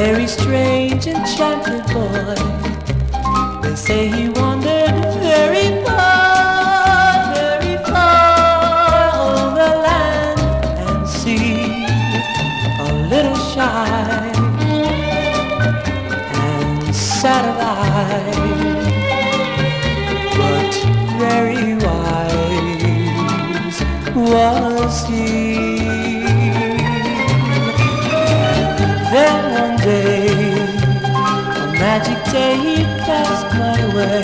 very strange, enchanted boy. They say he wandered very far over land and sea. A little shy and sad of eye, but very wise was he. Then one day, a magic day he passed my way,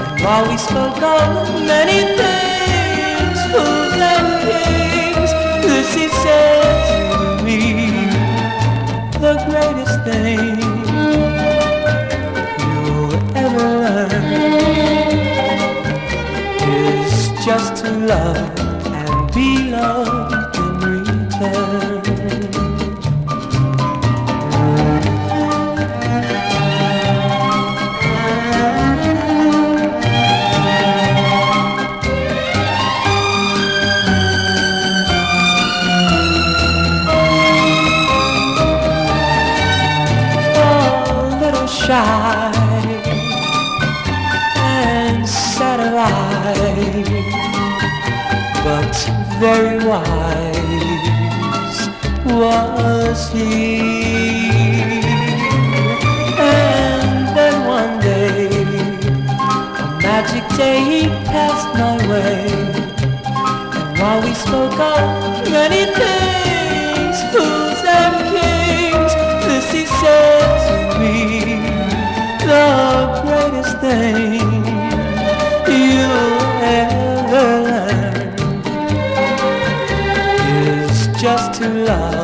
and while we spoke of many things, fools and kings, this he said to me: the greatest thing you'll ever learn is just to love and be loved in return. Shy and sad of eye, but very wise was he. And then one day, a magic day he passed my way, and while we spoke of many things, fools and kings, this he said to me: the greatest thing you'll ever learn is just to love